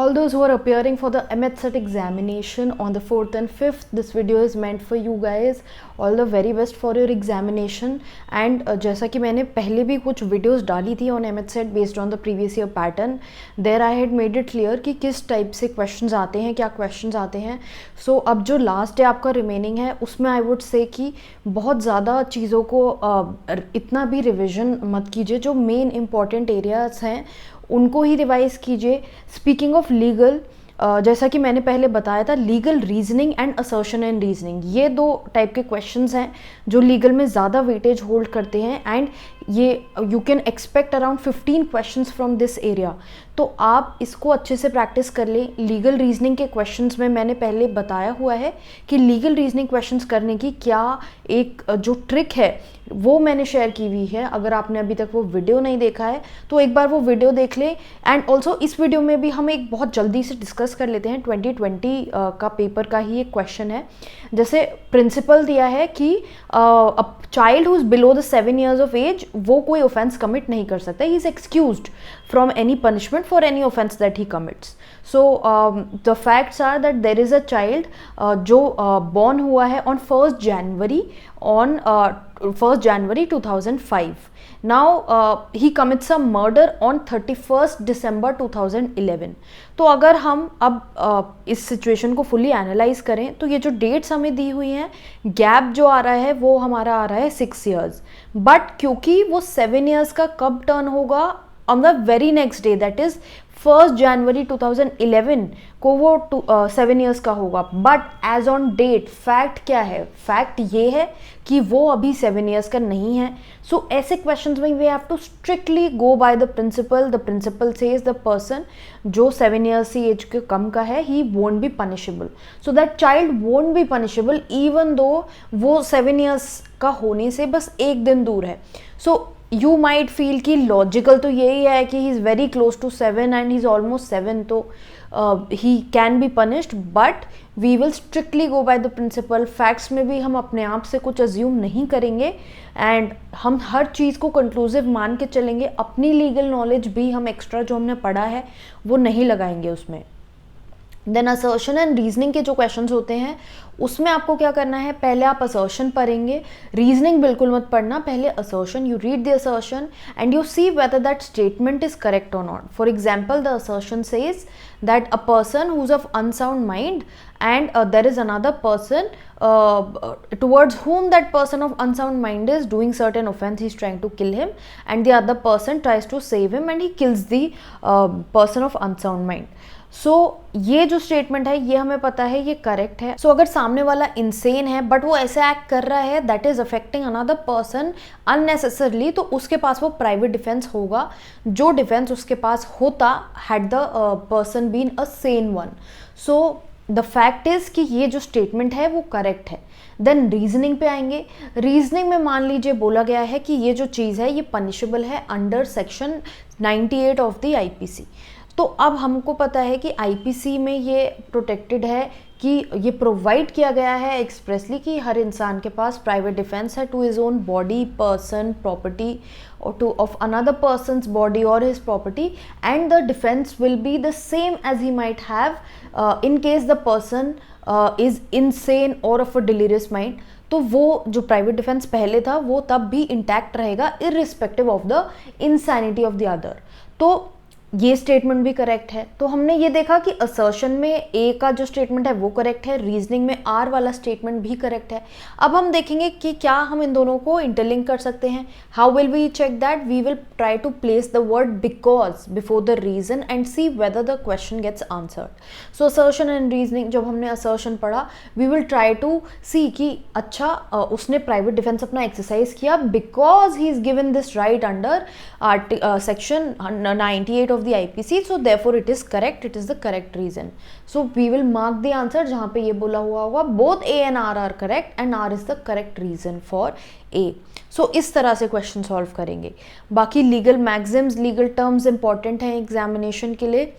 all those who are appearing for the MHCET examination on the 4th and 5th, this video is meant for you guys. All the very best for your examination. And जैसा कि मैंने पहले भी कुछ videos डाली थी on MHCET based on the previous year pattern, there I had made it clear कि किस टाइप से questions आते हैं, क्या questions आते हैं. So अब जो last day आपका remaining है उसमें I would say कि बहुत ज़्यादा चीज़ों को इतना भी revision मत कीजिए. जो main important areas हैं उनको ही रिवाइज कीजिए. स्पीकिंग ऑफ लीगल, जैसा कि मैंने पहले बताया था, legal reasoning and assertion and reasoning, ये दो टाइप के क्वेश्चंस हैं जो लीगल में ज़्यादा वेटेज होल्ड करते हैं. एंड ये you can expect around 15 questions from this area. तो आप इसको अच्छे से प्रैक्टिस कर लें. लीगल रीजनिंग के क्वेश्चंस में मैंने पहले बताया हुआ है कि लीगल रीजनिंग क्वेश्चंस करने की क्या एक जो ट्रिक है वो मैंने शेयर की हुई है. अगर आपने अभी तक वो वीडियो नहीं देखा है तो एक बार वो वीडियो देख लें. एंड ऑल्सो इस वीडियो में भी हम एक बहुत जल्दी से डिस्कस कर लेते हैं. 2020 का पेपर का ही एक क्वेश्चन है. जैसे प्रिंसिपल दिया है कि a child who is below the 7 years of age, वो कोई ऑफेंस कमिट नहीं कर सकता. He is excused from any punishment for any offence that he commits. So the facts are that there is a child जो born हुआ है on 1st January 2005. Now he commits a murder on 31st December 2011. तो अगर हम अब इस situation को fully analyse करें तो ये जो डेट्स हमें दी हुई हैं, गैप जो आ रहा है वो हमारा आ रहा है 6 years. बट क्योंकि वो 7 years का कब टर्न होगा, on the very next day, that is 1st January 2011 को वो 7 years का होगा. But age on date fact क्या है? फैक्ट ये है कि वो अभी 7 years का नहीं है. सो ऐसे क्वेश्चंस में we have to strictly go by the principle. The principle says the person जो 7 years की एज के कम का है, he won't be punishable. So that child won't be punishable even though वो 7 years का होने से बस एक दिन दूर है. सो यू माइट फील कि लॉजिकल तो यही है कि he is very close to 7 and he is almost 7, तो he can be punished. But we will strictly go by the principle. Facts में भी हम अपने आप से कुछ अज्यूम नहीं करेंगे एंड हम हर चीज़ को कंक्लूसिव मान के चलेंगे. अपनी लीगल नॉलेज भी हम एक्स्ट्रा जो हमने पढ़ा है वो नहीं लगाएंगे उसमें. देन असर्शन एंड रीजनिंग के जो क्वेश्चंस होते हैं उसमें आपको क्या करना है, पहले आप असर्शन पढ़ेंगे. रीजनिंग बिल्कुल मत पढ़ना, पहले assertion. You read the assertion and you see whether that statement is correct or not. For example, the assertion says that a person who is of unsound mind and there is another person towards whom that person of unsound mind is doing certain offense, he is trying to kill him and the other person tries to save him and he kills the person of unsound mind. सो ये जो statement है ये हमें पता है ये correct है. सो अगर सामने वाला इंसेन है बट वो ऐसे एक्ट कर रहा है that is affecting another person unnecessarily, तो उसके पास वो प्राइवेट डिफेंस होगा. जो डिफेंस उसके पास होता had the person been a sane one. So the fact is कि ये जो स्टेटमेंट है वो करेक्ट है. देन रीजनिंग पे आएंगे. रीजनिंग में मान लीजिए बोला गया है कि ये जो चीज़ है ये पनिशेबल है under section 98 of the IPC. तो अब हमको पता है कि IPC में ये प्रोटेक्टेड है कि ये प्रोवाइड किया गया है एक्सप्रेसली कि हर इंसान के पास प्राइवेट डिफेंस है to his own body, person, property और to of another person's body और his property. And the defence will be the same as he might have in case the person is insane or of a delirious mind. तो वो जो private defence पहले था वो तब भी intact रहेगा irrespective of the insanity of the other. तो ये स्टेटमेंट भी करेक्ट है. तो हमने ये देखा कि असर्शन में ए का जो स्टेटमेंट है वो करेक्ट है, रीजनिंग में आर वाला स्टेटमेंट भी करेक्ट है. अब हम देखेंगे कि क्या हम इन दोनों को इंटरलिंक कर सकते हैं. How will we check that? We will try to place the word because before the reason and see whether the question gets answered. So assertion and reasoning, जब हमने असर्शन पढ़ा we will try to see कि अच्छा उसने private defence अपना exercise किया because he is given this right under section 98 of the IPC, so therefore it is correct, it is the correct reason. So we will mark the answer जहाँ पे ये बोला हुआ होगा both A and R are correct and R is the correct reason for A. So इस तरह से question solve करेंगे. बाकी legal Maxim's, legal terms important हैं एग्जामिनेशन के लिए,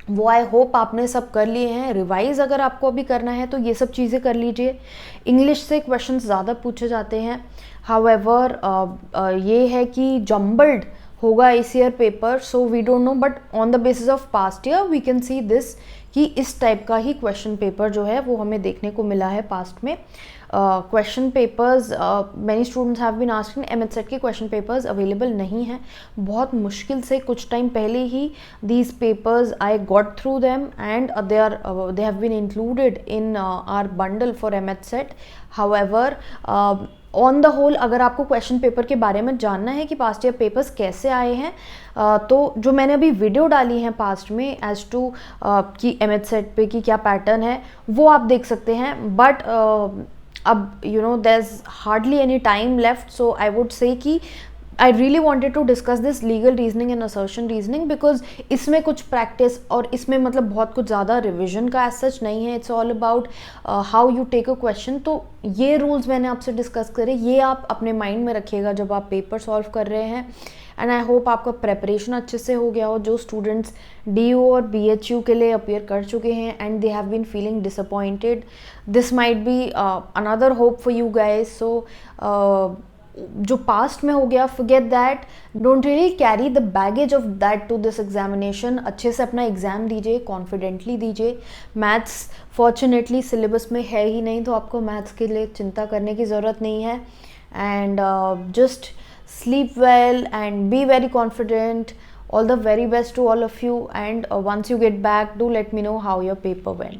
वो आई होप आपने सब कर लिए हैं. रिवाइज अगर आपको अभी करना है तो ये सब चीज़ें कर लीजिए. इंग्लिश से क्वेश्चंस ज़्यादा पूछे जाते हैं. हाउएवर ये है कि जम्बल्ड होगा इस year paper, so we don't know, but on the basis of past year we can see this कि इस टाइप का ही क्वेश्चन पेपर जो है वो हमें देखने को मिला है पास्ट में. Question papers many students have been asking, MHCET के क्वेश्चन पेपर्स अवेलेबल नहीं हैं, बहुत मुश्किल से कुछ टाइम पहले ही these papers I got through them and they have been included in our bundle for MHSET. However, on the whole अगर आपको क्वेश्चन पेपर के बारे में जानना है कि पास्ट ईयर पेपर्स कैसे आए हैं, तो जो मैंने अभी वीडियो डाली हैं पास्ट में एज टू कि एमएचसेट पे की क्या पैटर्न है वो आप देख सकते हैं. बट अब you know there is hardly any time left, so I would say कि I really wanted to discuss this legal reasoning and assertion reasoning because इसमें कुछ practice और इसमें मतलब बहुत कुछ ज़्यादा revision का as such नहीं है. It's all about how you take a question. तो ये rules मैंने आपसे discuss करे, ये आप अपने mind में रखिएगा जब आप paper solve कर रहे हैं. एंड आई होप आपका प्रेपरेशन अच्छे से हो गया हो. जो स्टूडेंट्स DO और BHU के लिए अपियर कर चुके हैं and they have been feeling disappointed, this might be another hope for you guys. So जो पास्ट में हो गया forget that, don't really carry the baggage of that to this examination. अच्छे से अपना एग्ज़ाम दीजिए, कॉन्फिडेंटली दीजिए. मैथ्स फॉर्चुनेटली सिलेबस में है ही नहीं, तो आपको मैथ्स के लिए चिंता करने की ज़रूरत नहीं है. And just sleep well and be very confident. All the very best to all of you, and once you get back, do let me know how your paper went.